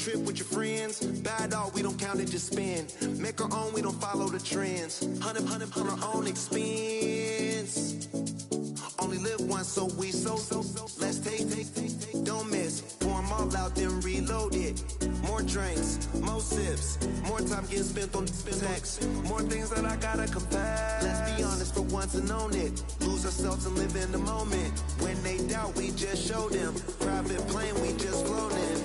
trip with your friends. Buy it all, we don't count it, just spend. Make our own, we don't follow the trends. Hundred on our own expense. Only live once, so we let's take. Don't miss. Pour 'em all out, then reload it. More drinks, more sips. More time getting spent on text. More things that I gotta confess. Let's be honest for once and own it. Lose ourselves and live in the moment. When they doubt, we just show them. Private plane, we just flown in.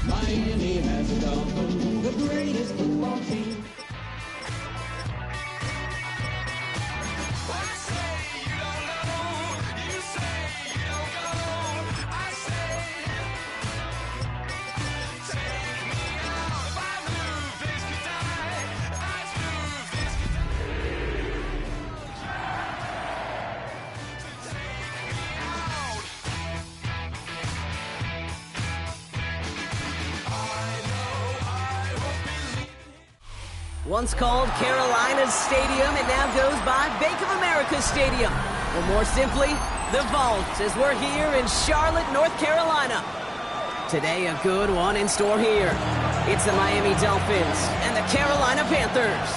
Miami has become the greatest football team. I say you don't know, you say you don't go. I say, take me out. If I move, this could die. If I move, this could die. Take me out. Once called Carolina's Stadium, it now goes by Bank of America Stadium. Or more simply, the Vault, as we're here in Charlotte, North Carolina. Today, a good one in store here. It's the Miami Dolphins and the Carolina Panthers.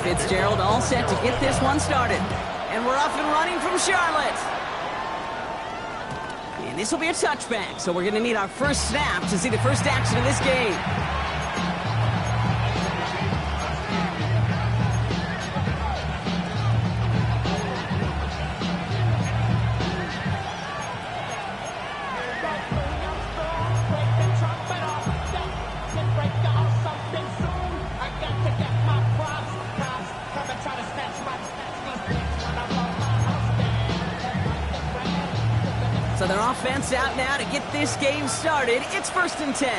Fitzgerald all set to get this one started. And we're off and running from Charlotte. And this will be a touchback, so we're going to need our first snap to see the first action of this game. So their offense out now to get this game started. It's 1st and 10.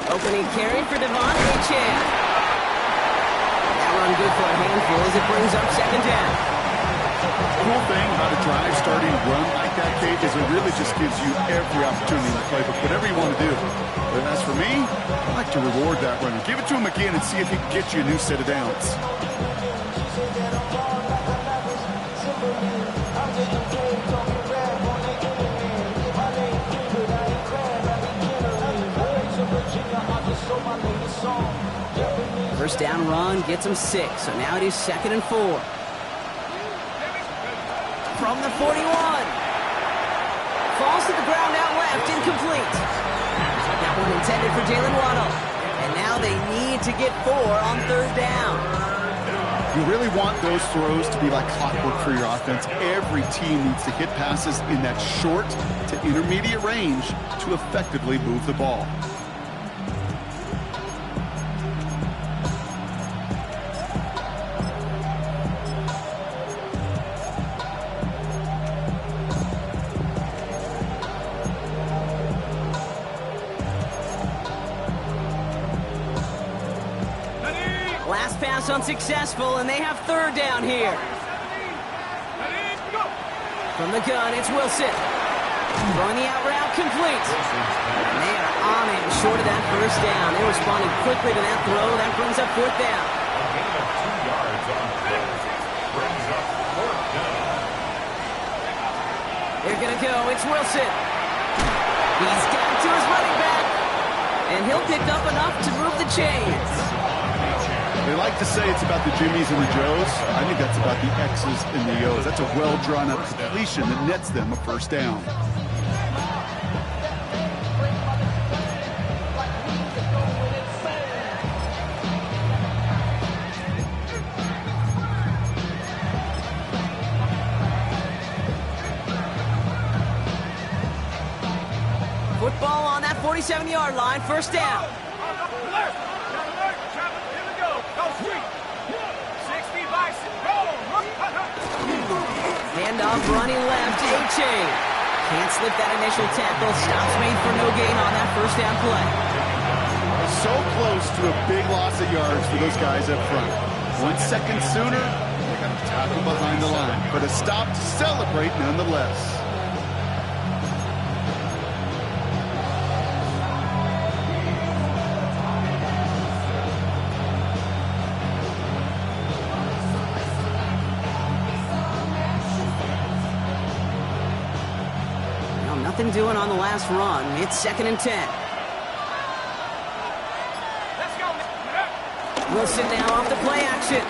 Opening carry for Devon Achane. That run good for a handful as it brings up 2nd down. cool thing about a drive starting run like that, Kate, is it really just gives you every opportunity in the playbook, whatever you want to do. But as for me, I like to reward that runner. Give it to him again and see if he can get you a new set of downs. First down run gets him 6, so now it is 2nd and 4. From the 41. Falls to the ground out left, incomplete. That one intended for Jalen Waddle. And now they need to get 4 on 3rd down. You really want those throws to be like clockwork for your offense. Every team needs to hit passes in that short to intermediate range to effectively move the ball. Last pass unsuccessful, and they have 3rd down here. From the gun, it's Wilson. Throwing the out route complete. And they are on it, short of that 1st down. They responded quickly to that throw. That brings up 4th down. They're going to go. It's Wilson. He's got to his running back. And he'll pick up enough to move the chains. They like to say it's about the Jimmies and the Joes. I think that's about the X's and the O's. That's a well-drawn-up completion that nets them a 1st down. Football on that 47-yard line, 1st down. Handoff running left, A-Chain. Can't slip that initial tackle. Stops made for no gain on that 1st down play. So close to a big loss of yards for those guys up front. 1 second sooner, they got a tackle behind the line. But a stop to celebrate nonetheless. Nothing doing on the last run. It's 2nd and 10. Wilson now off the play action.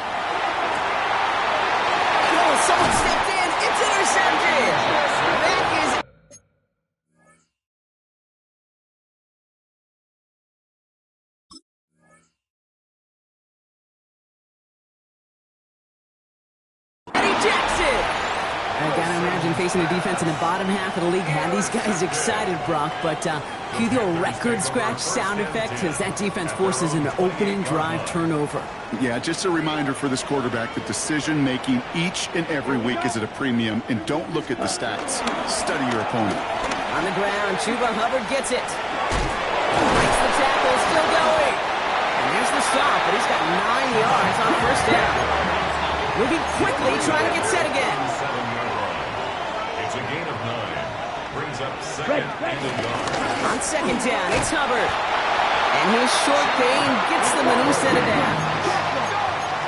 Oh, someone stepped in. It's intercepted. That is... Eddie Jackson. I gotta imagine facing a defense in the bottom half of the league had these guys excited, Brock, but cue the old record scratch sound effect as that defense forces an opening drive turnover. Yeah, just a reminder for this quarterback that decision-making each and every week is at a premium, and don't look at the stats. Study your opponent. On the ground, Chuba Hubbard gets it. Breaks the tackle, still going. And there's the stop, but he's got 9 yards on 1st down. Moving quickly, trying to get set again. It's a gain of 9. Brings up 2nd and a yard. On 2nd down, it's Hubbard. And his short gain gets them a new set of downs.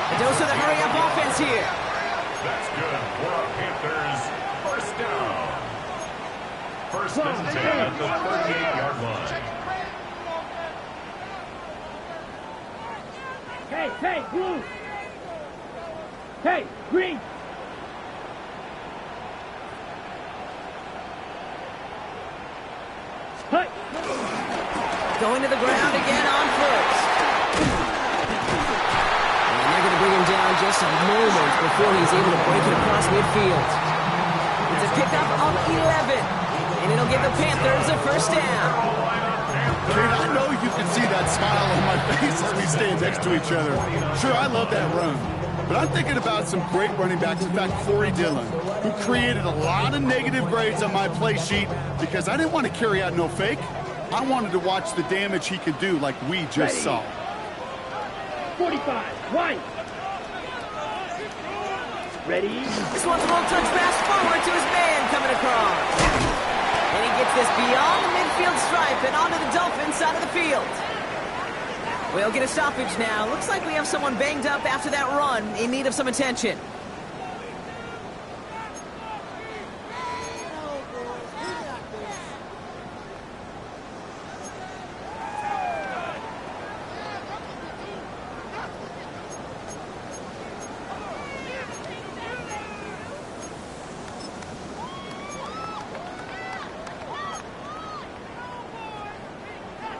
A dose of the hurry-up offense here. That's good for our Panthers. 1st down. 1st and 10 at the 38-yard line. Hey, blue. Hey, green. Hey. Going to the ground again on 1st. And they're going to bring him down just a moment before he's able to break it across midfield. It's a pickup of 11. And it'll give the Panthers a 1st down. Kate, I know you can see that smile on my face as we stand next to each other. Sure, I love that run. But I'm thinking about some great running backs. In fact, Corey Dillon, who created a lot of negative grades on my play sheet because I didn't want to carry out no fake. I wanted to watch the damage he could do like we just saw. 45, right. Ready? This one's a little touch pass forward to his man coming across. And he gets this beyond the midfield stripe and onto the Dolphins side of the field. We'll get a stoppage now. Looks like we have someone banged up after that run in need of some attention.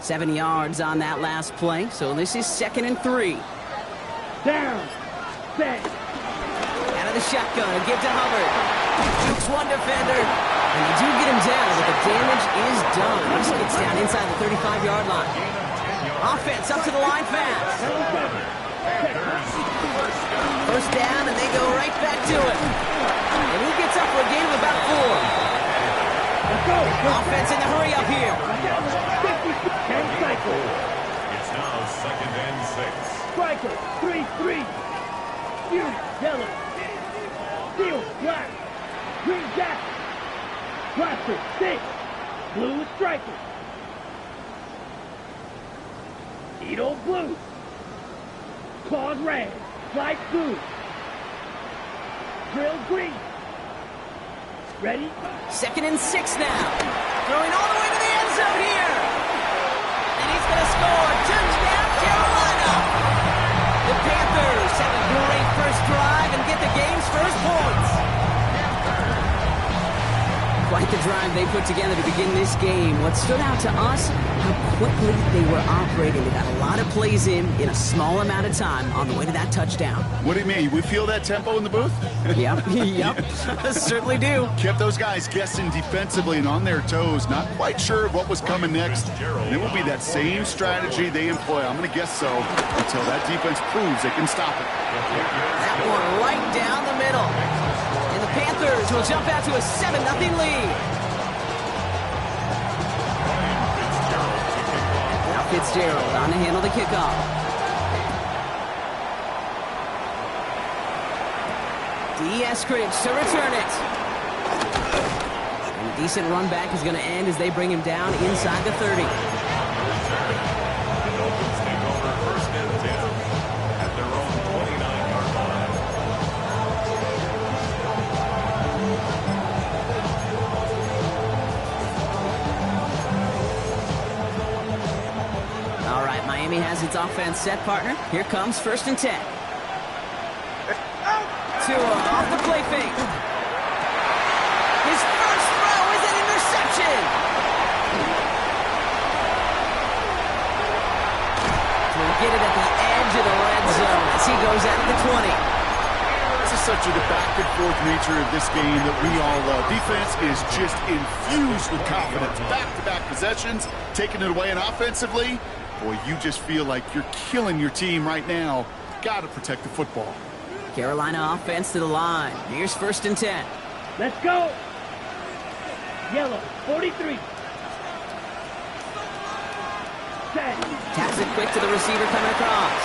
Seven yards on that last play, so this is 2nd and 3. Down. Set. Out of the shotgun, a give to Hubbard. Jukes one defender, and they do get him down, but the damage is done. This gets down inside the 35-yard line. Offense up to the line fast. First down, and they go right back to it. And he gets up for a gain of about 4. Let's go. Offense in the hurry up here. 10 cycles. It's now 2nd and 6. Striker, 3-3. Fury, yellow. Steel, black. Green jacket. Blaster, 6. Blue is striker. Needle, blue. Claws, red. Flight, blue. Drill, green. Ready? 2nd and 6 now. Throwing all the way to the end zone here. And he's going to score. Touchdown, Carolina. The Panthers have a great first drive and get the game's first points. Quite the drive they put together to begin this game. What stood out to us, how quickly they were operating. They got a lot of plays in a small amount of time on the way to that touchdown. What do you mean? We feel that tempo in the booth? Yep, certainly do. Kept those guys guessing defensively and on their toes, not quite sure what was coming next. And it will be that same strategy they employ, I'm going to guess so, until that defense proves they can stop it. That one right down the middle. And the Panthers will jump out to a 7-0 lead. Now Fitzgerald on to handle the kickoff. Eskridge to return it. And a decent run back is going to end as they bring him down inside the 30. The Dolphins take over 1st and 10 at their own 29-yard line. All right, Miami has its offense set, partner. Here comes 1st and 10. Tua off the play fake. His first throw is an interception. He'll get it at the edge of the red zone as he goes out of the 20. This is such a back-and-forth nature of this game that we all love. Defense is just infused with confidence. Back-to-back possessions, taking it away, and offensively, boy, you just feel like you're killing your team right now. Got to protect the football. Carolina offense to the line. Here's 1st and 10. Let's go. Yellow, 43. Set. Taps it quick to the receiver coming across.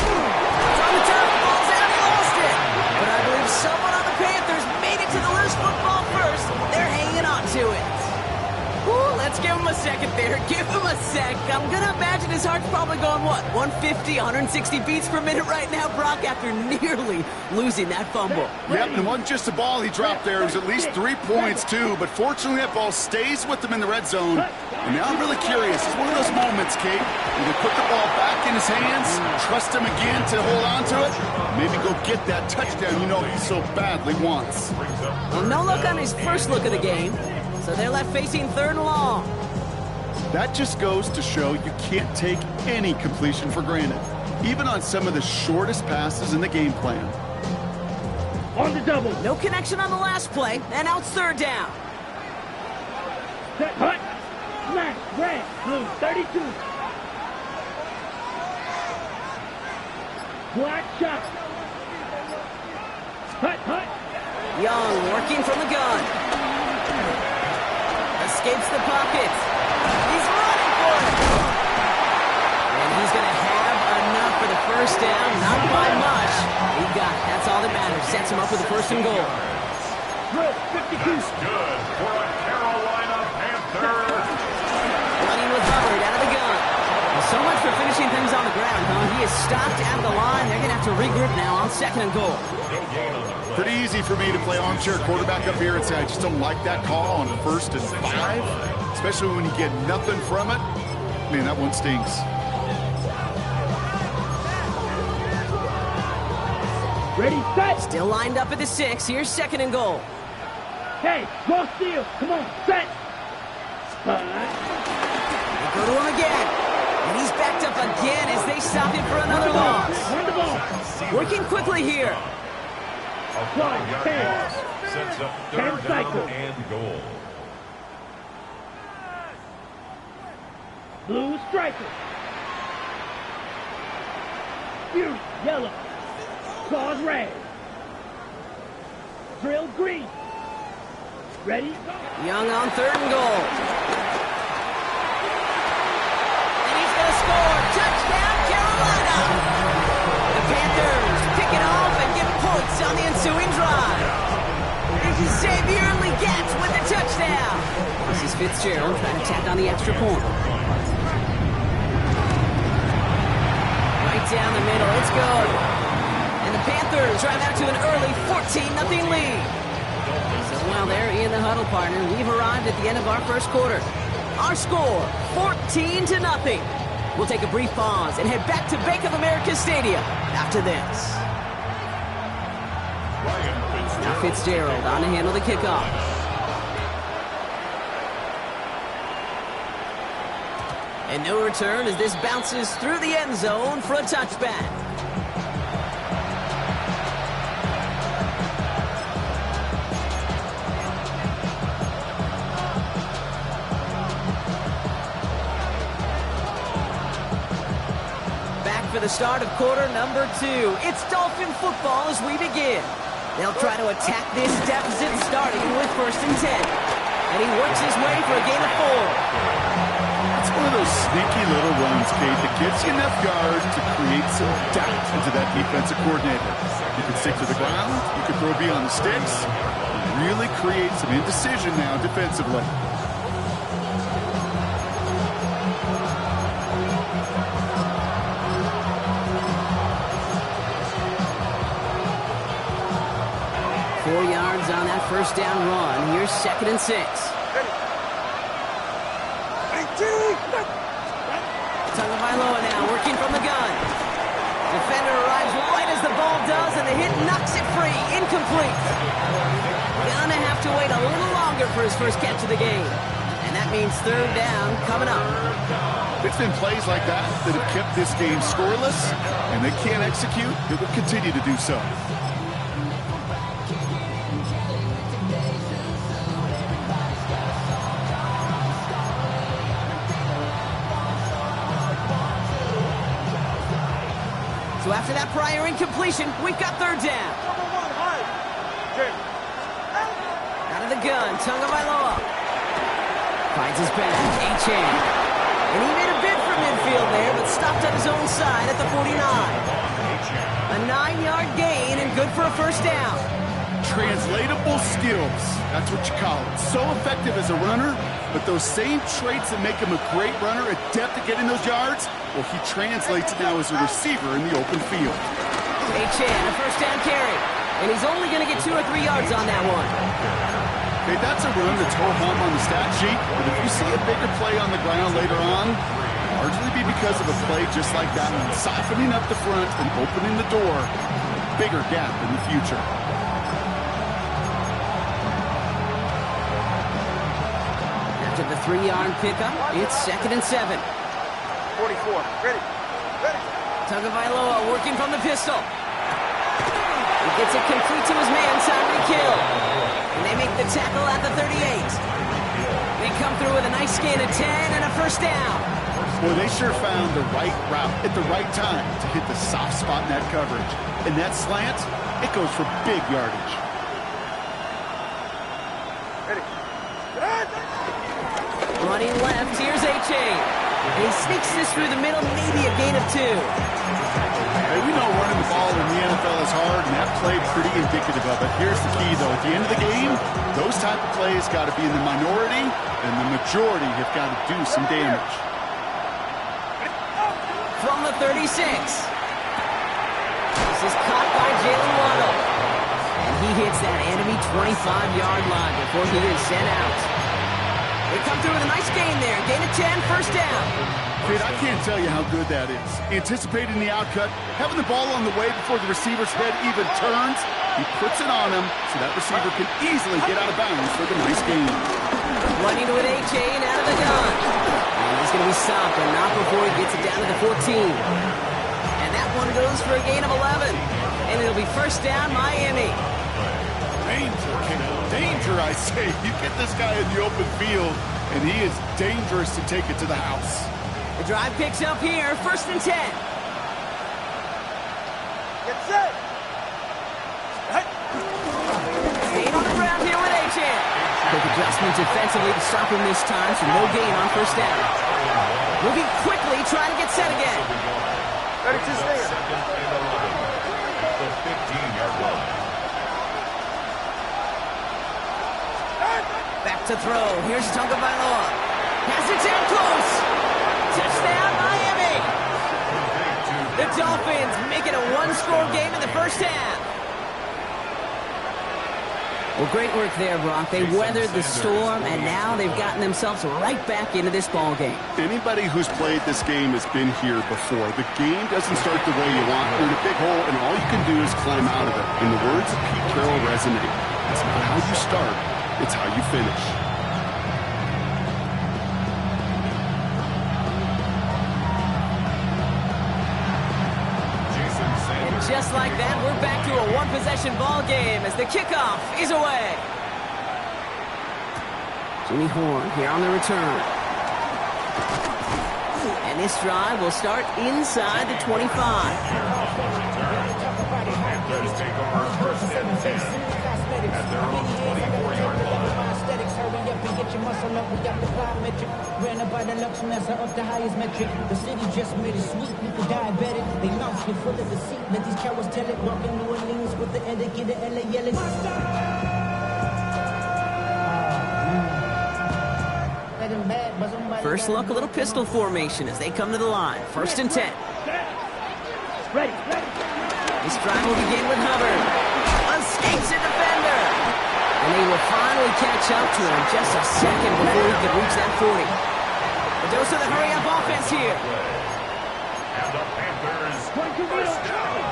It's on the turn. Ball's out. He lost it. But I believe someone on the Panthers made it to the loose football first. They're hanging on to it. Ooh, let's give him a second there. Give him a sec. I'm going to imagine his heart's probably going, what, 150, 160 beats per minute right now, Brock, after nearly losing that fumble. Yep, and it wasn't just a ball he dropped there. It was at least 3 points, too. But fortunately, that ball stays with him in the red zone. And now I'm really curious. It's one of those moments, Kate, where they put the ball back in his hands, trust him again to hold on to it, maybe go get that touchdown you know he so badly wants. Well, no look on his first look of the game. So they're left facing 3rd and long. That just goes to show you can't take any completion for granted, even on some of the shortest passes in the game plan. On the double. No connection on the last play, and now it's 3rd down. Set, hut. Smash, red, blue, 32. Black shot. Hut. Young working from the gun. Escapes the pocket. He's running for it. And he's going to have enough for the first down. Not by much. He they've got it. That's all that matters. Sets him up with a 1st and goal. Good, 52. That's good for a Carolina Panther. Running with Hubbard out of the gun. Well, so much for finishing things on the ground, huh? He is stopped out of the line. They're going to have to regroup now on 2nd and goal. Pretty easy for me to play armchair quarterback up here and say I just don't like that call on 1st and 5, especially when you get nothing from it. Man, that one stings. Ready, set. Still lined up at the 6. Here's 2nd and goal. Hey, go steal. Come on, set. They go to him again. And he's backed up again as they stop him for another loss. Run the ball. Working quickly here. Apply, 10. Sets up 10 3rd cycle. down and goal. Blue striker. Fury, yellow. Claws red. Drill green. Ready? Young on 3rd and goal. And he's going to score. Touchdown, Carolina. The Panthers pick it off and get points on the ensuing drive. This is Xavier Legette with the touchdown. This is Fitzgerald trying to tack on the extra point. Right down the middle. It's good. And the Panthers drive out to an early 14-0 lead. So while they're in the huddle, partner, we've arrived at the end of our 1st quarter. Our score, 14-0. We'll take a brief pause and head back to Bank of America Stadium after this. Now Fitzgerald on to handle the kickoff. And no return as this bounces through the end zone for a touchback. For the start of quarter number 2. It's Dolphin football as we begin. They'll try to attack this deficit starting with 1st and 10. And he works his way for a gain of 4. It's one of those sneaky little runs, Kate, that gives you enough yards to create some doubt into that defensive coordinator. You can stick to the ground, you can throw beyond the sticks, and really create some indecision now defensively. On that 1st down run. Here's 2nd and 6. Tagovailoa now working from the gun. Defender arrives right as the ball does, and the hit knocks it free. Incomplete. Gonna have to wait a little longer for his first catch of the game. And that means 3rd down coming up. It's been plays like that that have kept this game scoreless, and they can't execute. It will continue to do so. So after that prior incompletion, we've got 3rd down. Out of the gun, Tagovailoa. Finds his back, A-Chain. And he made a bid for midfield there, but stopped on his own side at the 49. A 9-yard gain and good for a 1st down. Translatable skills. That's what you call it. So effective as a runner, but those same traits that make him a great runner, adept at getting those yards, well, he translates now as a receiver in the open field. A-Chan, a 1st down carry. And he's only going to get 2 or 3 yards on that one. Okay, that's a run that's ho-hum on the stat sheet, but if you see a bigger play on the ground later on, largely be because of a play just like that one, softening up the front and opening the door. Bigger gap in the future. After the 3-yard pickup, it's 2nd and 7. 44, ready. Tagovailoa working from the pistol. He gets it complete to his man, Tyreek Hill. And they make the tackle at the 38. They come through with a nice gain of 10 and a 1st down. Well, they sure found the right route at the right time to hit the soft spot in that coverage. And that slant, it goes for big yardage. Ready. Running left, here's A-Chain. And he sneaks this through the middle, maybe a gain of 2. Hey, we know running the ball in the NFL is hard, and that play pretty indicative of it. Here's the key, though. At the end of the game, those type of plays got to be in the minority, and the majority have got to do some damage. From the 36. This is caught by Jalen Waddle. And he hits that enemy 25-yard line before he is sent out. They come through with a nice gain there. Gain of 10, first down. Kid, I can't tell you how good that is. Anticipating the outcut, having the ball on the way before the receiver's head even turns, he puts it on him so that receiver can easily get out of bounds for the nice gain. Running with A-Chain out of the gun. And he's going to be stopped, but not before he gets it down to the 14. And that one goes for a gain of 11. And it'll be first down, Miami. Danger, kiddo. Danger, I say. You get this guy in the open field, and he is dangerous to take it to the house. The drive picks up here, first and 10. Get set. Staying on the ground here with A-Chain. Quick adjustment defensively to stop him this time, so no gain on first down. Moving quickly, trying to get set again. 32 stand. The 15-yard line. Back to throw. Here's Tagovailoa. Has it in close. Touchdown, Miami. The Dolphins make it a one-score game in the first half. Well, great work there, Brock. They weathered the storm, and now they've gotten themselves right back into this ball game. Anybody who's played this game has been here before. The game doesn't start the way you want. You're in a big hole, and all you can do is climb out of it. And the words of Pete Carroll resonate. It's not how you start, it's how you finish. And just like that, we're back to a one-possession ball game as the kickoff is away. Jimmy Horn here on the return. And this drive will start inside the 25. Panthers take over first and 10 at their own 24-yard line. Hurry up and get your muscle up, we got the plyometric. Ran about the lux massa up the highest metric. The city just made it sweet, people diabetic. They mouths get full of deceit, let these cowards tell it. Walking New Orleans with the etiquette, the LA yelling. First look, a little pistol formation as they come to the line. First and 10. Ready. This drive will begin with Hubbard. Escapes a defender. And they will finally catch up to him just a second before he can reach that 40. A dose of the hurry-up offense here. And the Panthers first down.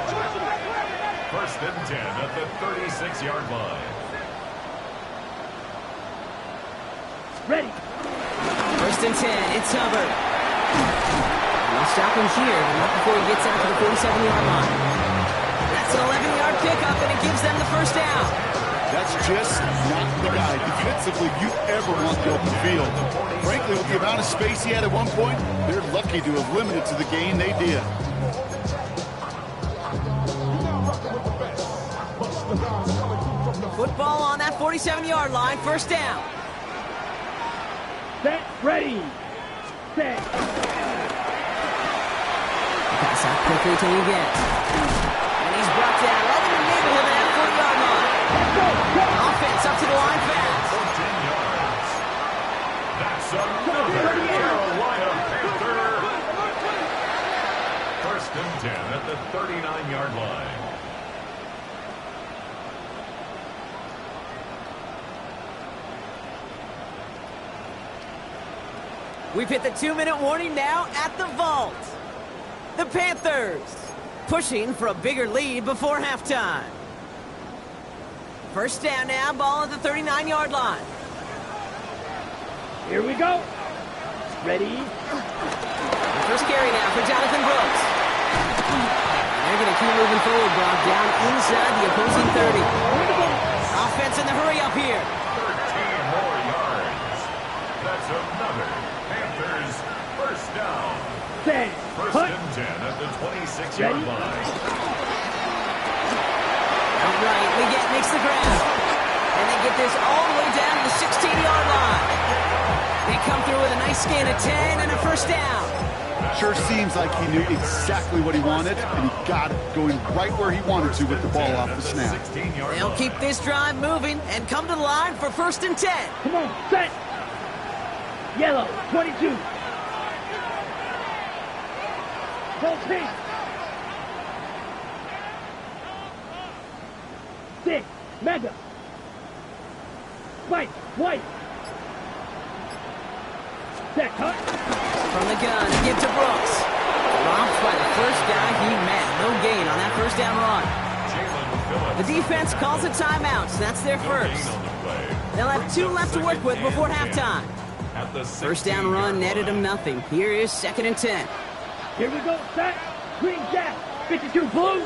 First and 10 at the 36-yard line. Ready. First and 10, it's Hubbard. And they'll stop him here, but not before he gets out to the 47-yard line. That's an 11-yard pickup, and it gives them the first down. That's just not the guy defensively you ever want the open field. Frankly, with the amount of space he had at one point, they're lucky to have limited to the gain they did. Football on that 47-yard line, first down. Set. Ready. Set. Pass out quickly till he gets. And he's brought down right in the neighborhood of that 40-yard line. Offense up to the line fast. 14 yards. That's another Carolina Panther. First and 10 at the 39-yard line. We've hit the 2-minute warning now at the vault. The Panthers pushing for a bigger lead before halftime. First down now, ball at the 39-yard line. Here we go. Ready. The first carry now for Jonathan Brooks. And they're going to keep moving forward, Brock, down inside the opposing 30. Offense in the hurry up here. 13 more yards. That's another Panthers first down. Set. First and 10 at the 26-yard line. Outright, Leggett makes the grab. And they get this all the way down to the 16-yard line. They come through with a nice gain of 10 and a first down. Sure seems like he knew exactly what he wanted, and he got it, going right where he wanted to with the ball off the snap. They'll keep this drive moving and come to the line for 1st and 10. Come on, set. Yellow, 22. Full speed. 6, mega. Spike, white. Set, cut. From the gun, give to Brooks. Dropped by the first guy he met. No gain on that first down run. The defense calls a timeout. That's their first. They'll have 2 left to work with before halftime. First down run netted them nothing. Here is 2nd and 10. Here we go, set. Green jack, 52 blue.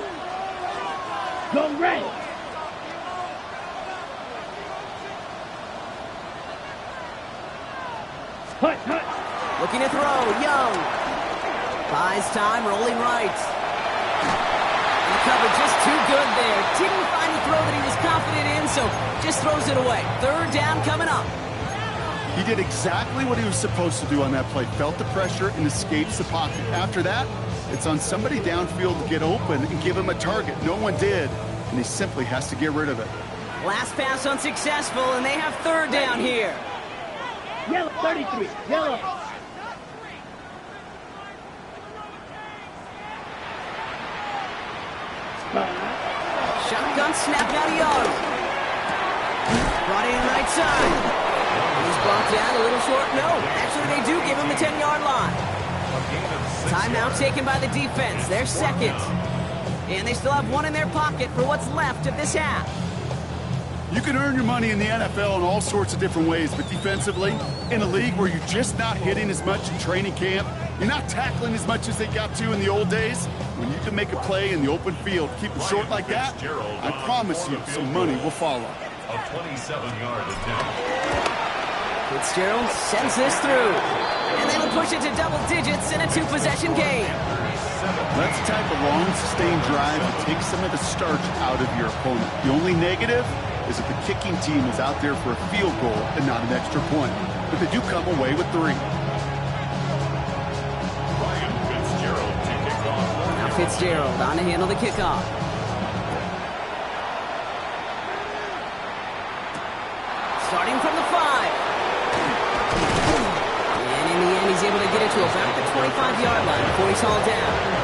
Go red. Hut, hut. Looking to throw, Young. Buys time, rolling right. And the cover just too good there. Didn't find the throw that he was confident in, so just throws it away. 3rd down coming up. He did exactly what he was supposed to do on that play. Felt the pressure and escapes the pocket. After that, it's on somebody downfield to get open and give him a target. No one did, and he simply has to get rid of it. Last pass unsuccessful, and they have 3rd down here. Yellow, 33. Yellow. Shotgun snap out of yard. Brought in right side. He's brought down a little short. No, actually they do give him the 10-yard line. Timeout taken by the defense. They're 2nd. And they still have 1 in their pocket for what's left of this half. You can earn your money in the NFL in all sorts of different ways, but defensively, in a league where you're just not hitting as much in training camp, you're not tackling as much as they got to in the old days, when you can make a play in the open field, keep it short like that, I promise you some money will follow. A 27-yard attempt. Fitzgerald sends this through. And they'll push it to double digits in a 2-possession game. That's the type of long, sustained drive that takes some of the starch out of your opponent. The only negative is that the kicking team is out there for a field goal and not an extra point. But they do come away with 3. Now Fitzgerald on to handle the kickoff. Starting from the 5. And in the end, he's able to get it to about the 25-yard line before he's hauled down.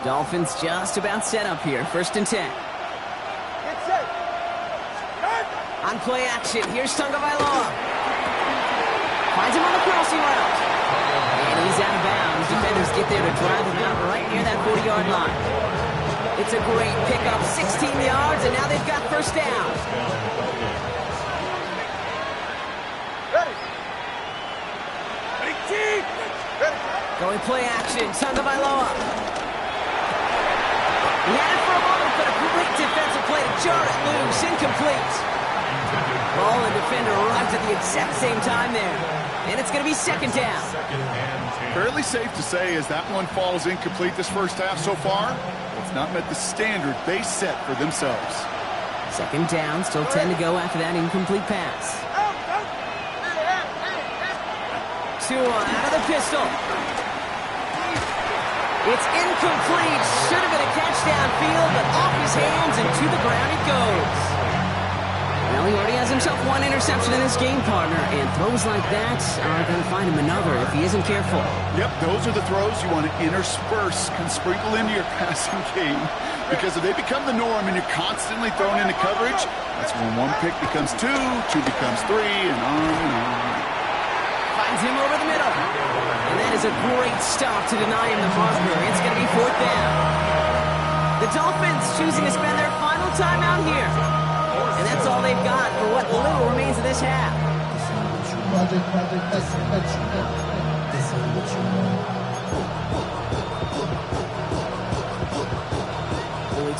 Dolphins just about set up here. 1st and 10. Get set. Start. On play action, here's Tagovailoa. Finds him on the crossing route. And he's out of bounds. Defenders get there to drive him out right near that 40-yard line. It's a great pickup, 16 yards, and now they've got 1st down. Ready. Ready, team. Ready. Going play action, Tagovailoa. He had it for a moment, but a great defensive play to jar it loose. Incomplete. Ball and defender arrived at the exact same time there. And it's going to be 2nd down. Fairly safe to say as that one falls incomplete this first half so far, it's not met the standard they set for themselves. 2nd down, still 10 to go after that incomplete pass. Tua out of the pistol. It's incomplete. Should have been a catch downfield, but off his hands and to the ground it goes. Well, he already has himself 1 interception in this game, partner, and throws like that are going to find him another if he isn't careful. Yep, those are the throws you want to intersperse and sprinkle into your passing game, because if they become the norm and you're constantly thrown into coverage, that's when 1 pick becomes 2, 2 becomes 3, and on and on. Finds him over the middle. And that is a great stop to deny him the marker. It's going to be 4th down. The Dolphins choosing to spend their final timeout here. And that's all they've got for what little remains of this half.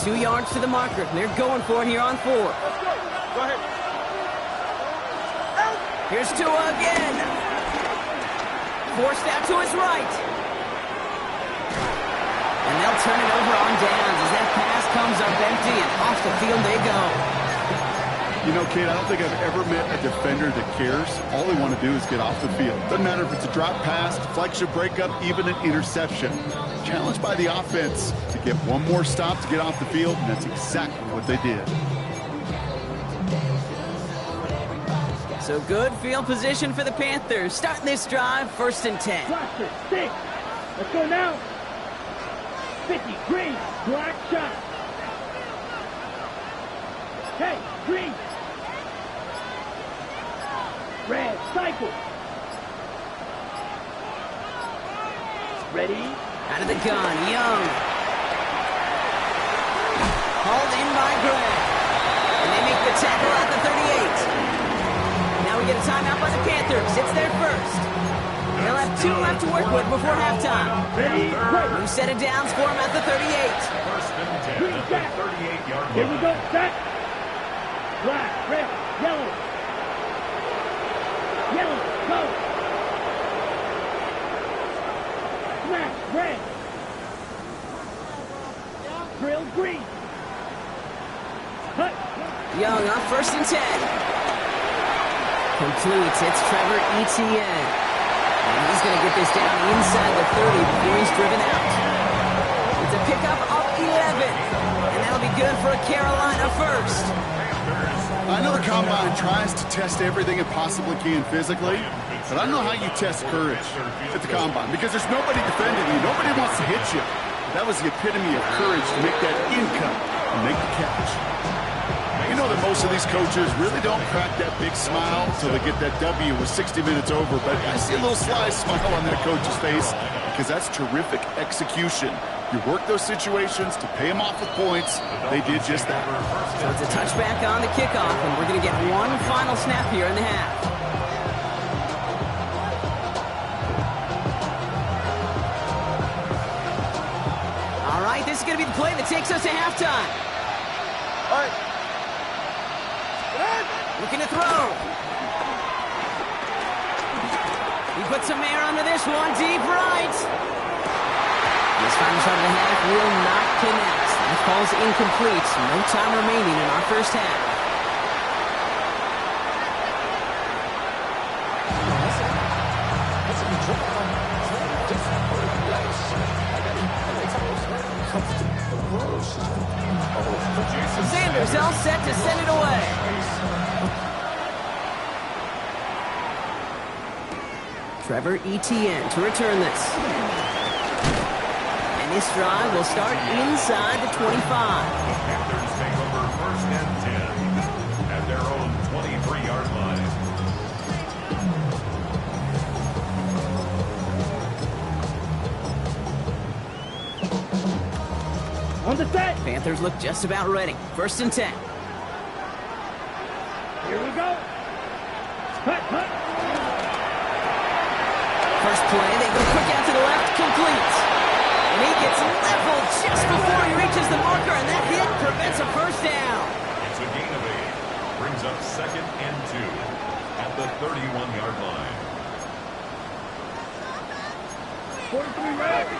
2 yards to the marker. They're going for it here on 4. Go ahead. Here's Tua again. Forced out to his right. And they'll turn it over on downs as that pass comes up empty, and off the field they go. You know, Kate, I don't think I've ever met a defender that cares. All they want to do is get off the field. Doesn't matter if it's a drop pass, deflection, breakup, even an interception. Challenged by the offense to get one more stop to get off the field, and that's exactly what they did. So good field position for the Panthers. Starting this drive, 1st and 10. Roster 6. Let's go now. 50, green, black shot. Hey, green. Red, cycle. Ready? Out of the gun, Young. Hauled in by Gray. And they make the tackle at the 38. Now we get a timeout by the Panthers. It's their first. They'll have 2 left to work with before halftime. Ready? New set of downs for them at the 38. First and 10 Green at jack. the 38-yard Here we line. go, set. Black, red, yellow. Yellow, go. Smash, red. Drill, green. Cut. Young on 1st and 10. Completes. It's Trevor Etienne. And he's going to get this down inside the 30 before he's driven out. It's a pickup of 11. And that'll be good for a Carolina first. I know the Combine tries to test everything it possibly can physically, but I don't know how you test courage at the Combine because there's nobody defending you. Nobody wants to hit you. That was the epitome of courage to make that in cut and make the catch. You know that most of these coaches really don't crack that big smile until they get that W with 60 minutes over, but I see a little sly smile on that coach's face because that's terrific execution. You work those situations to pay them off with points. They did just that. So it's a touchback on the kickoff, and we're going to get one final snap here in the half. All right, this is going to be the play that takes us to halftime. All right. Looking to throw. He puts some air under this one, deep right. This final shot of the half will not connect. That ball's incomplete. No time remaining in our first half. Sanders all set to send it away. Trevor Etienne to return this. And this drive will start inside the 25. Panthers take over 1st and 10 at their own 23-yard line. On the set. Panthers look just about ready. 1st and 10. Here we go. Cut, cut. First play, they go quick out to the left, complete. And he gets leveled just before he reaches the marker, and that hit prevents a first down. It's a gain of 8. Brings up 2nd and 2 at the 31-yard line. 43 red.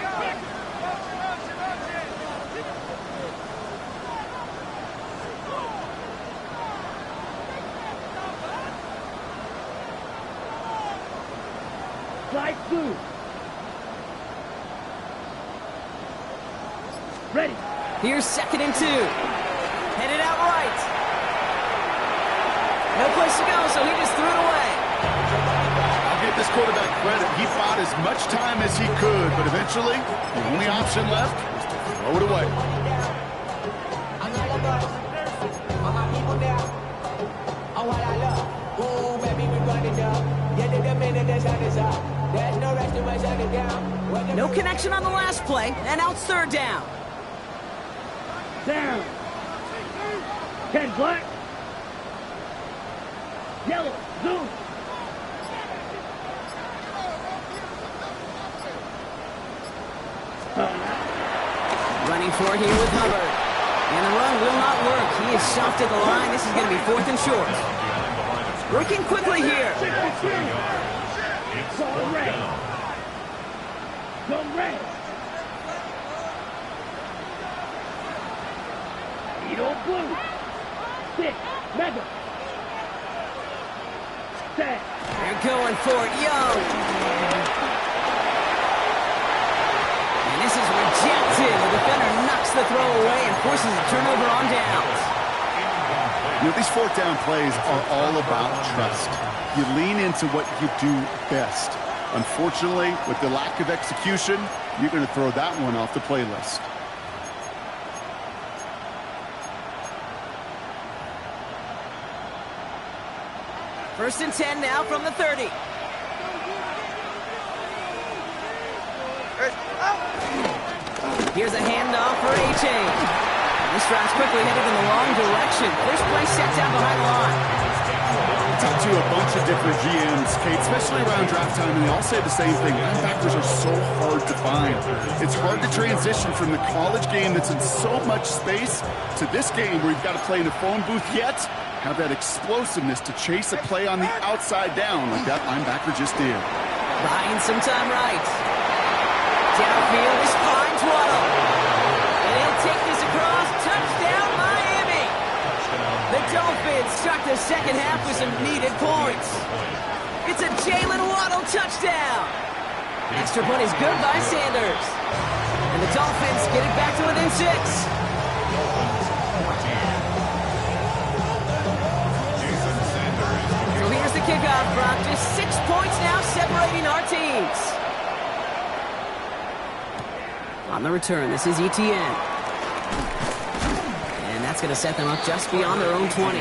Flag blue. Ready. Here's 2nd and 2. Headed out right. No place to go, so he just threw it away. I'll give this quarterback credit. He fought as much time as he could, but eventually, the only option left was to throw it away. No connection on the last play, and now it's 3rd down. Down. 10 black. Yellow. Zoom. Running for it here with Hubbard. And the run will not work. He is soft at the line. This is going to be 4th and short. Working quickly here. Go red. Go red. Edo blue. 6. Mega. Set. They're going for it. Young. And this is rejected. The defender knocks the throw away and forces a turnover on downs. You know, these 4th down plays are all about trust. You lean into what you do best. Unfortunately, with the lack of execution, you're going to throw that one off the playlist. First and 10 now from the 30. Here's a handoff for A-Chain. This drive's quickly headed in the wrong direction. First play sets out behind the line. Talked to a bunch of different GMs, Kate, especially around draft time, and they all say the same thing. Linebackers are so hard to find. It's hard to transition from the college game that's in so much space to this game where you've got to play in a phone booth, yet have that explosiveness to chase a play on the outside down like that linebacker just did. Buying some time right. Downfield is finds Waddle. And he'll take this across. Touchdown, Miami. The Dolphins start the second half with some needed points. It's a Jalen Waddle touchdown. Extra point is good by Sanders. And the Dolphins get it back to within 6. So here's the kickoff, Brock. Just 6 points now separating our teams. On the return, this is ETN. And that's going to set them up just beyond their own 20.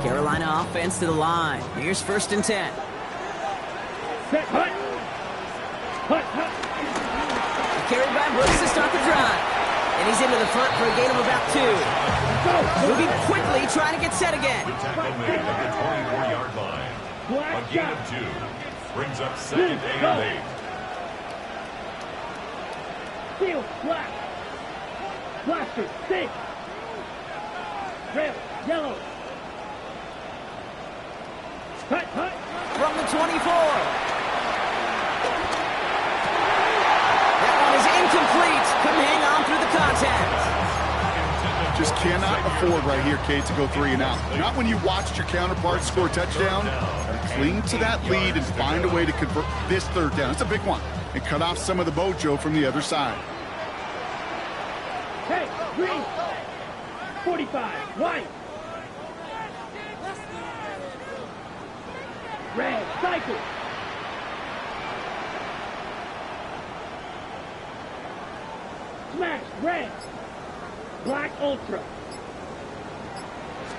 Carolina offense to the line. Here's 1st and 10. Set. Hut. Hut. Hut. Carried by Brooks to start the drive. And he's into the front for a gain of about 2. Moving quickly, trying to get set again. The tackle made at the 24-yard line. A gain of 2. Brings up 2nd and 8. Field. Black. Blaster. 6. Red. Yellow. Hut. Hut. From the 24. That one is incomplete. Couldn't hang on through the contact. Just cannot afford right here, Kate, to go 3 and out. Not when you watched your counterpart score a touchdown. Cling to that lead and find a way to convert this 3rd down. It's a big one. And cut off some of the mojo from the other side. Hey, green. 45. White. Red. Cycle. Smash. Red. Black Ultra.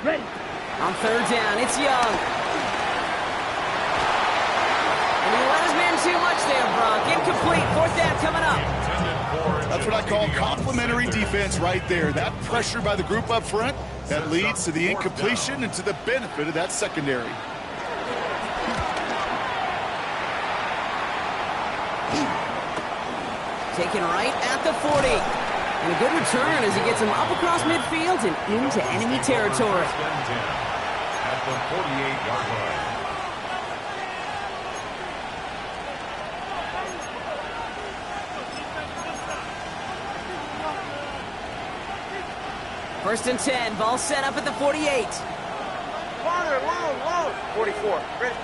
Ready. On 3rd down, it's Young. And he let his man too much there, Brock. Incomplete. 4th down coming up. That's what I call complementary defense right there. That pressure by the group up front, that leads to the incompletion and to the benefit of that secondary. Taken right at the 40. And a good return as he gets him up across midfield and into enemy territory. At the 48-yard line. First and 10, ball set up at the 48. Farther, low. 44. Ready.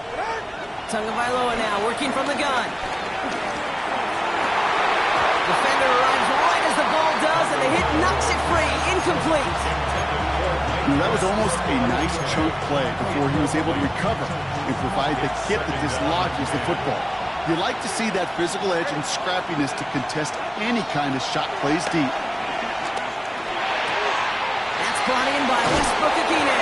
Tagovailoa now working from the gun. Defender arrives right as the ball does, and the hit knocks it free. Incomplete. That was almost a nice chunk play before he was able to recover and provide the hit that dislodges the football. You like to see that physical edge and scrappiness to contest any kind of shot plays deep. That's brought in by Westbrook Akine.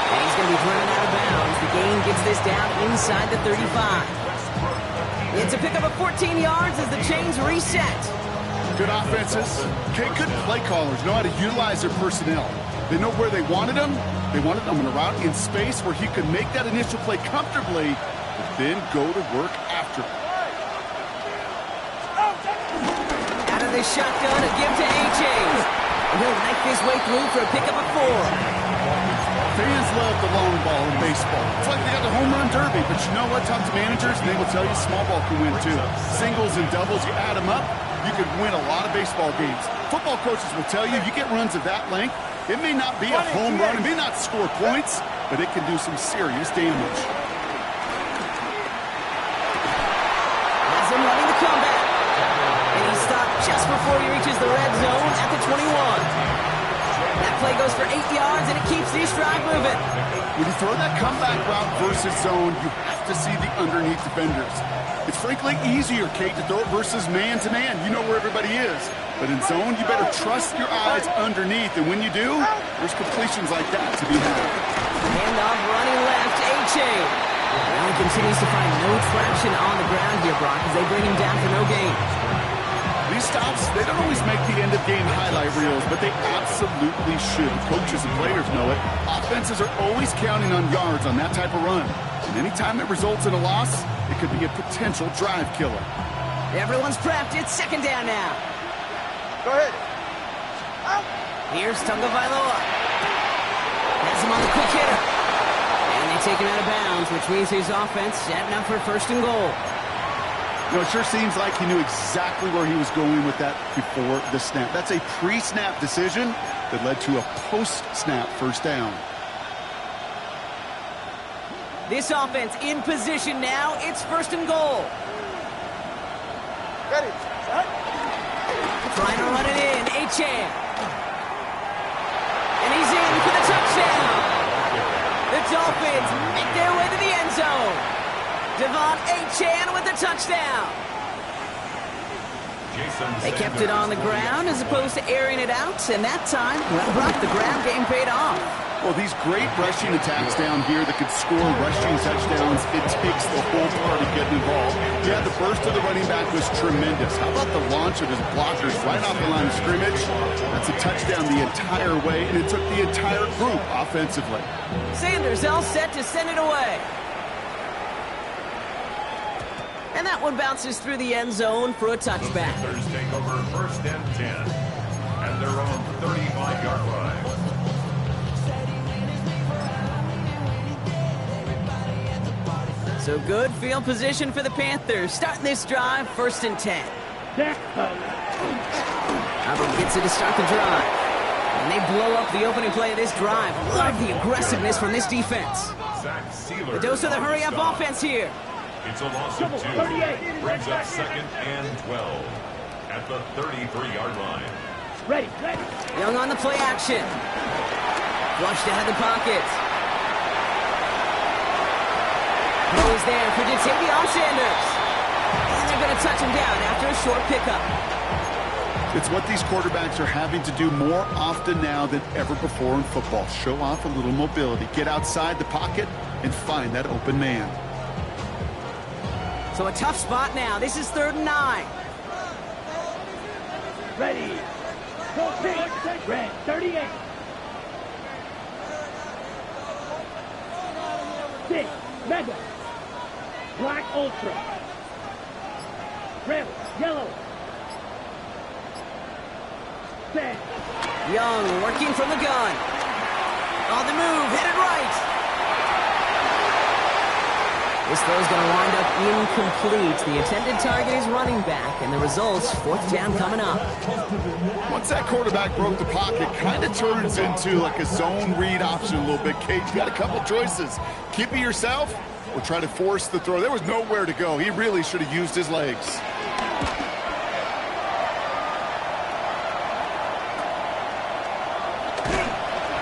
And he's going to be driven out of bounds. The gain gets this down inside the 35. It's a pickup of 14 yards as the chains reset. Good offenses. Good play callers know how to utilize their personnel. They know where they wanted him. They wanted him in a route in space where he could make that initial play comfortably, but then go to work after. Out of the shotgun, a give to A.J. And he'll knife his way through for a pickup of 4. Fans love the long ball in baseball. It's like they got the home run derby, but you know what? Talk to managers, and they will tell you small ball can win too. Singles and doubles, you add them up, you could win a lot of baseball games. Football coaches will tell you get runs of that length. It may not be a home run, it may not score points, but it can do some serious damage. Has him running the comeback. And he's stopped just before he reaches the red zone at the 21. That play goes for 8 yards, and it keeps this drive moving. When you throw that comeback route versus zone, you have to see the underneath defenders. It's frankly easier, Kate, to throw it versus man-to-man. You know where everybody is. But in zone, you better trust your eyes underneath. And when you do, there's completions like that to be had. Handoff running left, A.J. Now he continues to find no traction on the ground here, Brock, as they bring him down for no gain. These stops, they don't always make the end-of-game highlight reels, but they absolutely should. Coaches and players know it. Offenses are always counting on yards on that type of run. And anytime it results in a loss, it could be a potential drive killer. Everyone's prepped. It's second down now. Go ahead. Here's Tagovailoa. Has him on the quick hitter. And they take him out of bounds, which means his offense setting up for first and goal. You know, it sure seems like he knew exactly where he was going with that before the snap. That's a pre-snap decision that led to a post-snap first down. This offense in position now. It's first and goal. Ready. Trying to run it in. Achane. And he's in for the touchdown. The Dolphins make their way to the end zone. Devon Achane with the touchdown. They kept it on the ground as opposed to airing it out, and that time, Brock, the ground game paid off. Well, these great rushing attacks down here that could score rushing touchdowns, it takes the whole party getting involved. Yeah, the burst of the running back was tremendous. How about the launch of his blockers right off the line of scrimmage? That's a touchdown the entire way, and it took the entire group offensively. Sanders all set to send it away. And that one bounces through the end zone for a touchback. The Panthers take over first and 10 at their own 35-yard line. So good field position for the Panthers. Starting this drive, first and 10. Hubbard gets it to start the drive. And they blow up the opening play of this drive. Love the aggressiveness from this defense. A dose of the hurry-up offense here. It's a loss of 2. Brings up second and 12 at the 33-yard line. Ready. Young on the play action. Flushed out of the pocket. Throws there for Jatavion Sanders. And they're going to touch him down after a short pickup. It's what these quarterbacks are having to do more often now than ever before in football. Show off a little mobility. Get outside the pocket and find that open man. So a tough spot now. This is 3rd and 9. Ready. Go big. Red 38. 6. Mega. Black Ultra. Red. Yellow. Set. Young working from the gun. On the move. Headed right. This throw is going to wind up incomplete. The intended target is running back, and the results, 4th down coming up. Once that quarterback broke the pocket, kind of turns into like a zone read option a little bit. Kate, you got a couple choices. Keep it yourself or try to force the throw. There was nowhere to go. He really should have used his legs.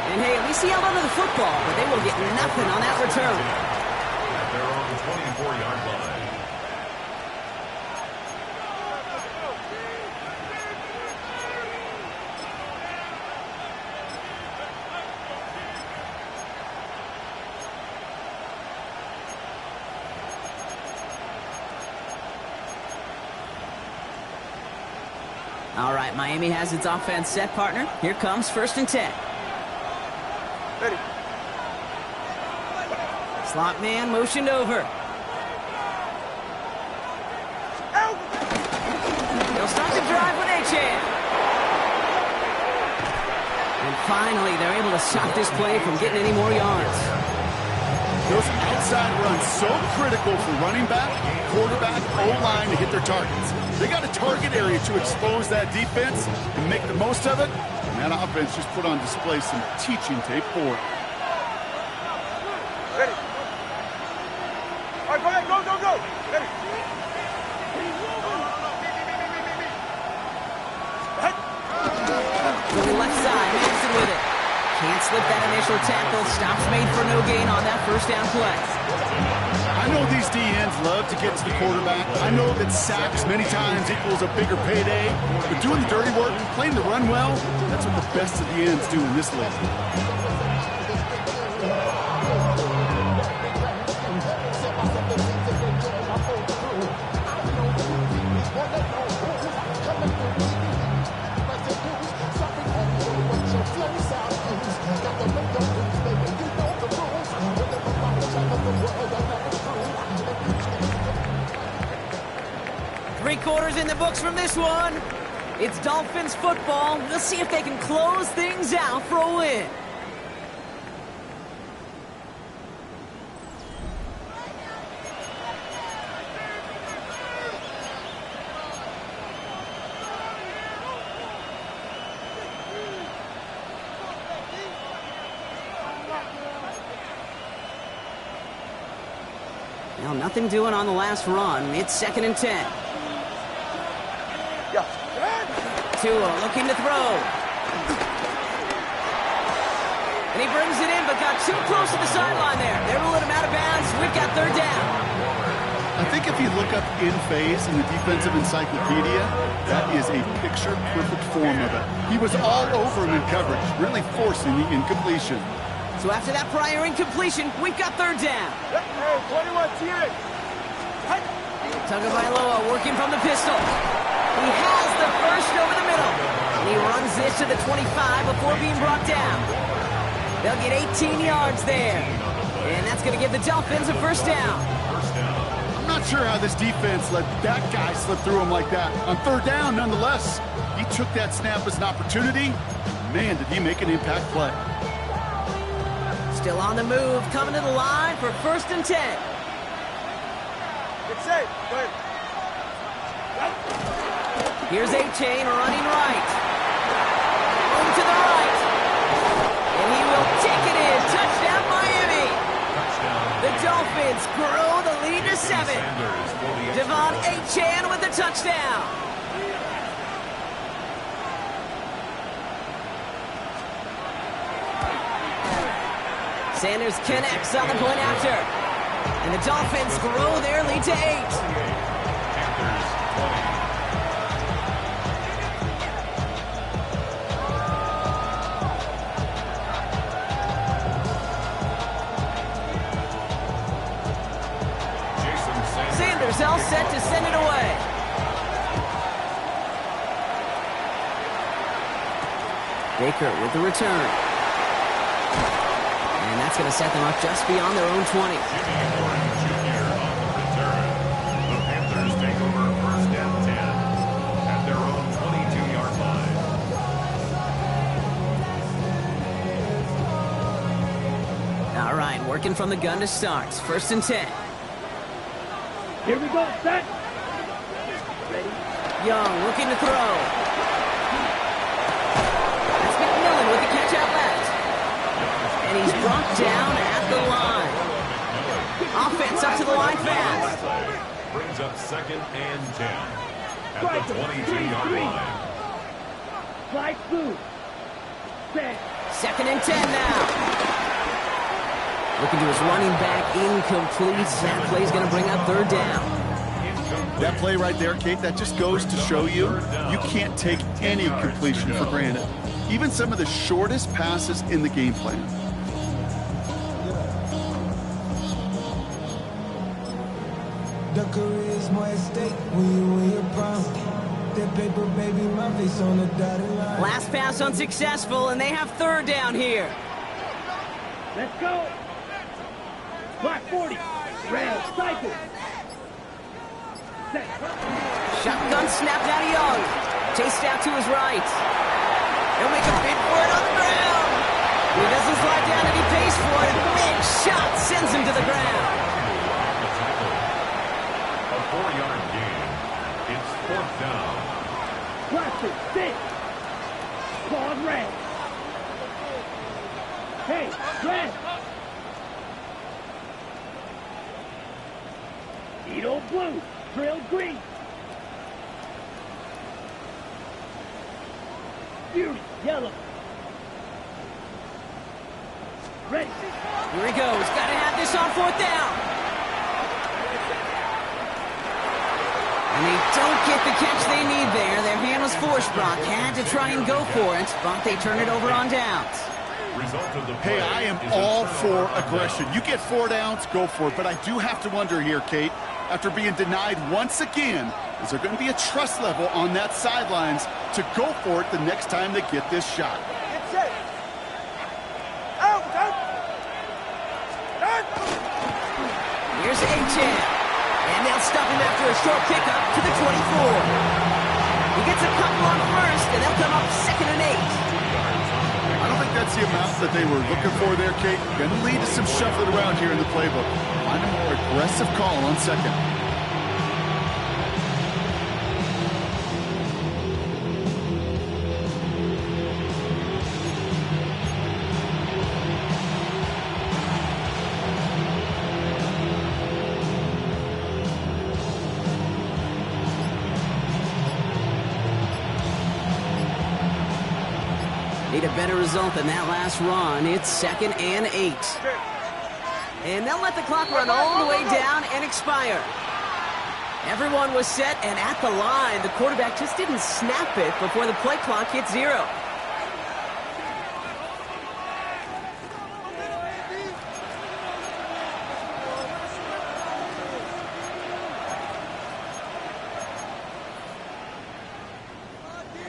And hey, at least he held onto the football, but they will get nothing on that return. Their own 24-yard line. All right, Miami has its offense set, partner. Here comes 1st and 10. Ready. Slot man motioned over. Out. They'll start the drive with A-Chan. And finally, they're able to stop this play from getting any more yards. Those outside runs so critical for running back, quarterback, O-line to hit their targets. They got a target area to expose that defense and make the most of it. And that offense just put on display some teaching tape for it. Ready. All right, go ahead, go. Ready. To the left side, Madison with it. Can't slip that initial tackle. Stops made for no gain on that first down play. I know these DNs love to get to the quarterback. I know that sacks many times equals a bigger payday. But doing the dirty work, playing the run well, that's what the best of the ends do in this league. 3 quarters in the books from this one. It's Dolphins football. Let's see if they can close things out for a win. Now, nothing doing on the last run. It's 2nd and 10. Yeah. Tua looking to throw. And he brings it in, but got too close to the sideline there. They ruling him out of bounds. We've got 3rd down. I think if you look up in phase in the defensive encyclopedia, that is a picture-perfect form of it. He was all over him in coverage, really forcing the incompletion. So after that prior incompletion, we've got 3rd down. Hey, 21 TA. Tagovailoa working from the pistol. He has the first over the middle. And he runs this to the 25 before being brought down. They'll get 18 yards there. And that's going to give the Dolphins a 1st down. I'm not sure how this defense let that guy slip through him like that. On 3rd down, nonetheless, he took that snap as an opportunity. Man, did he make an impact play. Still on the move, coming to the line for 1st and 10. Get safe. Go ahead. Here's A-Chain running right. Room to the right. And he will take it in. Touchdown, Miami. The Dolphins grow the lead to 7. Devon A-Chan with the touchdown. Sanders connects on the point after. And the Dolphins grow their lead to 8. Sanders all set to send it away. Baker with the return. And that's going to set them up just beyond their own 20. The Panthers take over 1st and 10 at their own 22-yard line. All right, working from the gun to start. 1st and 10. Here we go, set. Ready. Young looking to throw. That's McMillan with the catch out left. And he's brought down at the line. Offense up to the line fast. Brings up 2nd and 10 at the 22-yard line. Slide through. Set. 2nd and 10 now. Looking to his running back, incomplete. That play's going to bring up 3rd down. That play right there, Kate, that just goes to show you can't take any completion for granted. Even some of the shortest passes in the game plan. The career's more at stake when you win your prime. That paper, baby, my face on the dotted line. Last pass unsuccessful, and they have 3rd down here. Let's go. Black 40. Red cycle. Set. Shotgun snapped out of Young. Chased out to his right. He'll make a bid for it on the ground. He doesn't slide down and he pays for it. Big shot sends him to the ground. A 4-yard gain. It's 4th down. Plastic, sit. Claude red. Hey, red. Edo blue. Trail green. Fury yellow. Ready. Here he goes. Got to have this on 4th down. And they don't get the catch they need there. Their hand was forced. Brock had to try and go for it, but they turn it over on downs. Hey, I am all for aggression. You get 4 downs, go for it. But I do have to wonder here, Kate, after being denied once again, is there going to be a trust level on that sidelines to go for it the next time they get this shot? Get set. Out, out. Out. Here's A-Chan. And they'll stop him after a short pickup to the 24. He gets a couple on first, and they'll come up 2nd and 8. I don't think that's the amount that they were looking for there, Kate. Going to lead to some shuffling around here in the playbook. Find a more aggressive call on 2nd. Need a better result than that last run. It's 2nd and 8. And they'll let the clock run all the way down and expire. Everyone was set and at the line. The quarterback just didn't snap it before the play clock hit 0.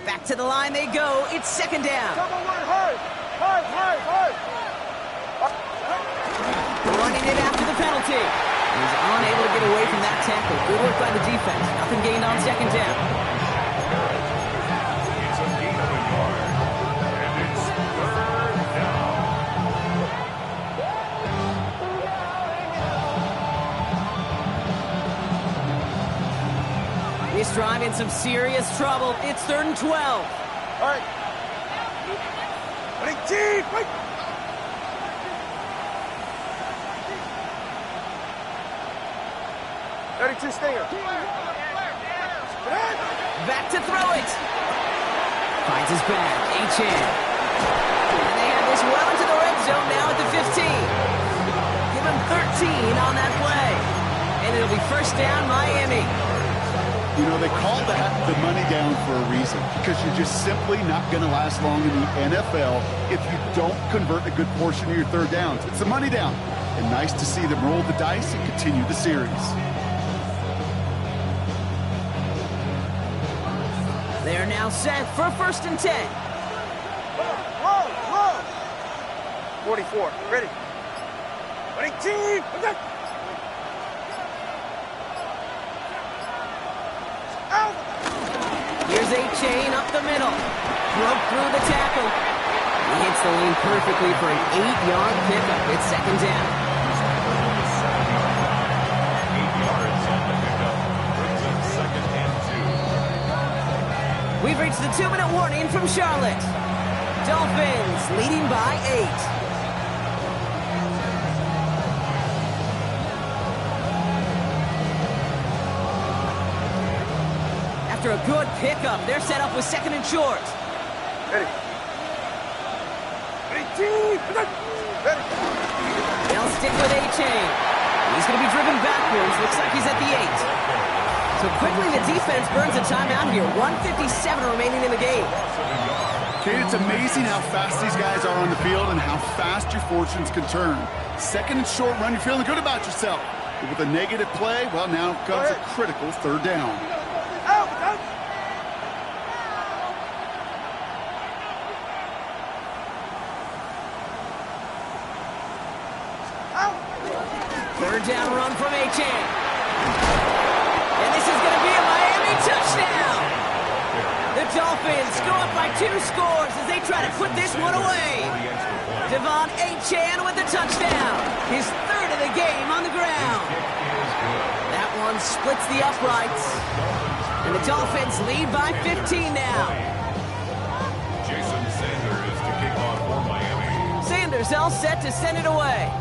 Back to the line they go. It's 2nd down. Running it after the penalty. He's unable to get away from that tackle. Good work by the defense. Nothing gained on 2nd down. It's a gain of a yard. And it's 3rd down. This drive in some serious trouble. It's 3rd and 12. All right. Ready, team, fight. Ready, 2 stinger. Back to throw it. Finds his back. A-Chan. And they have this well into the red zone now at the 15. Give him 13 on that play. And it'll be 1st down, Miami. You know, they call that the money down for a reason, because you're just simply not going to last long in the NFL if you don't convert a good portion of your 3rd downs. It's the money down. And nice to see them roll the dice and continue the series. They're now set for 1st and 10. Whoa. 44, ready. Ready, team, attack. Here's A-Chain up the middle. Broke through the tackle. He hits the lane perfectly for an 8-yard pickup. It's 2nd down. 8 yards on the pickup. Brings up 2nd and 2. We've reached the 2-minute warning from Charlotte. Dolphins leading by 8. After a good pickup, they're set up with 2nd and short. Ready. Ready, team, attack. Ready. They'll stick with A-Chain. He's going to be driven backwards. Looks like he's at the 8. So quickly the defense burns a timeout here. 1:57 remaining in the game. Kate, it's amazing how fast these guys are on the field and how fast your fortunes can turn. 2nd and short run, you're feeling good about yourself. But with a negative play, well, now comes a critical 3rd down. Out. Third down run from Achane. And this is going to be a Miami touchdown. The Dolphins go up by 2 scores as they try to put this one away. Devon Achane with the touchdown. His 3rd of the game on the ground. That one splits the uprights. And the Dolphins lead by 15 now. Jason Sanders to kick off for Miami. Sanders all set to send it away.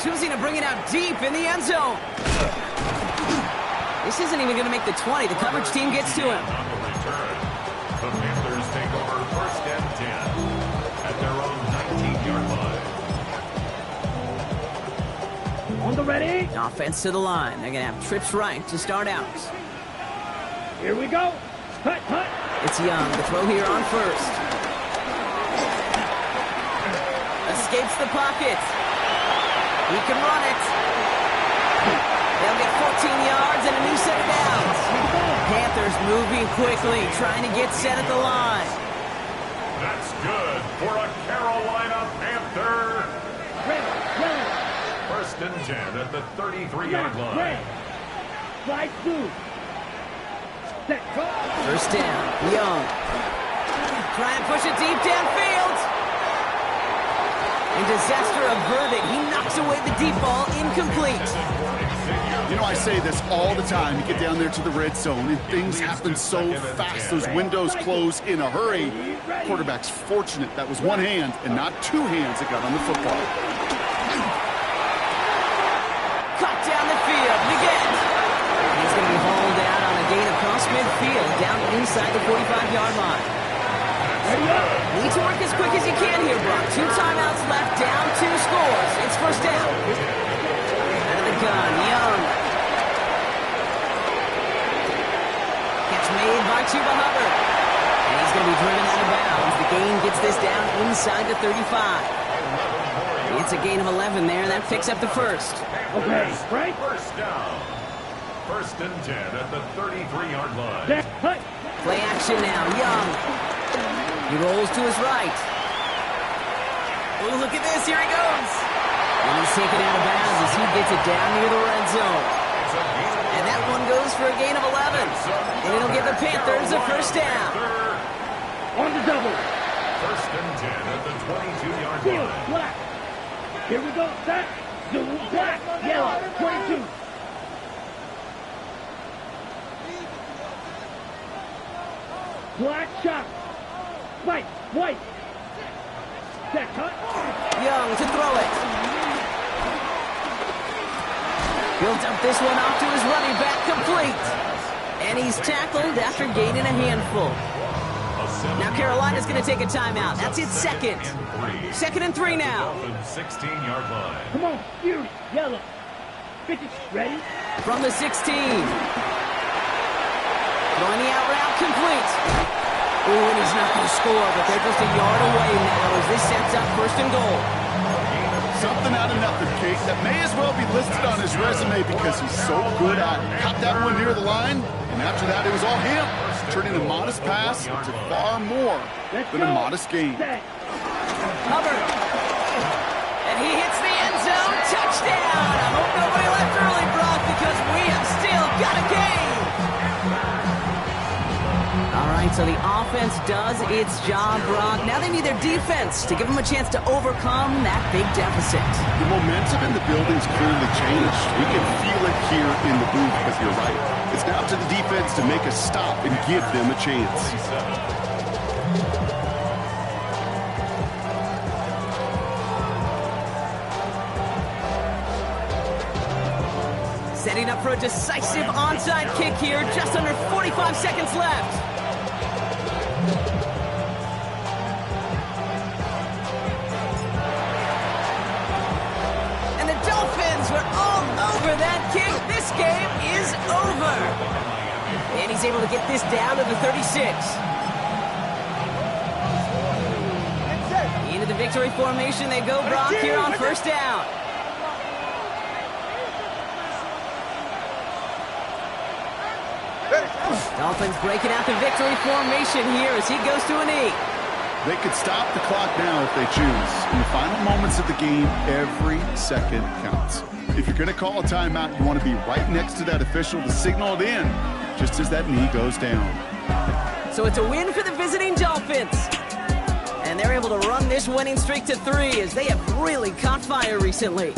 Choosing to bring it out deep in the end zone. This isn't even going to make the 20. The coverage team gets to him. On the return, the Panthers take over 1st and 10 at their own 19-yard line. On the ready. Offense to the line. They're going to have trips right to start out. Here we go. Cut, cut. It's Young. The throw here on 1st. Escapes the pocket. He can run it. They'll get 14 yards and a new set of downs. Panthers moving quickly, trying to get set at the line. That's good for a Carolina Panther. Red, yellow. 1st and 10 at the 33-yard line. Red. Slide through. Set. First down, Young. Trying to push it deep downfield. And disaster averted. He knocks away the deep ball, incomplete. You know, I say this all the time. You get down there to the red zone, and things happen so fast. Those windows close in a hurry. Quarterback's fortunate that was one hand and not 2 hands that got on the football. Cut down the field again. He's going to be hauled out on a gain across midfield, down inside the 45-yard line. Need to work as quick as you can here, Brock. 2 timeouts left, down 2 scores. It's 1st down. Out of the gun, Young. Catch made by Chuba Hubbard. And he's going to be driven out of bounds. The gain gets this down inside the 35. It's a gain of 11 there. That picks up the 1st. Okay, right. 1st down. 1st and 10 at the 33-yard line. Set. Cut. Play action now, Young. He rolls to his right. Oh, look at this. Here he goes. And he's taken out of bounds as he gets it down near the red zone. And that one goes for a gain of 11. And it'll give the Panthers a 1st down. On the double. 1st and 10 at the 22-yard Field. line. Black. Here we go. Set. Zoom. Black. Yellow. 22. Black shot. White. White. Set. Cut. Young to throw it. He'll dump this one off to his running back, complete. And he's tackled after gaining a handful. Now Carolina's going to take a timeout. That's its 2nd. 2nd and 3 now. 16-yard line. Come on. Fury. Yellow. 50. Ready? From the 16. Throwing the out route, complete. Ooh, and he's not going to score, but they're just a yard away now as this sets up 1st and goal. Something out of nothing, Kate. That may as well be listed on his resume because he's so good at it. Caught that one near the line, and after that, it was all him. Turning a modest pass to far more than a modest gain. Hubbard. And he hits the end zone. Touchdown! I hope nobody left early, Brock, because we have still got a game. All right, so the offense does its job, Brock. Now they need their defense to give them a chance to overcome that big deficit. The momentum in the building's clearly changed. We can feel it here in the booth, but you're right. It's now to the defense to make a stop and give them a chance. Setting up for a decisive onside kick here. Just under 45 seconds left. And the Dolphins were all over that kick. This game is over. And he's able to get this down to the 36. Into the victory formation they go, Brock, here on 1st down. Dolphins breaking out the victory formation here as he goes to a knee. They could stop the clock now if they choose. In the final moments of the game, every second counts. If you're going to call a timeout, you want to be right next to that official to signal it in, just as that knee goes down. So it's a win for the visiting Dolphins. And they're able to run this winning streak to 3 as they have really caught fire recently.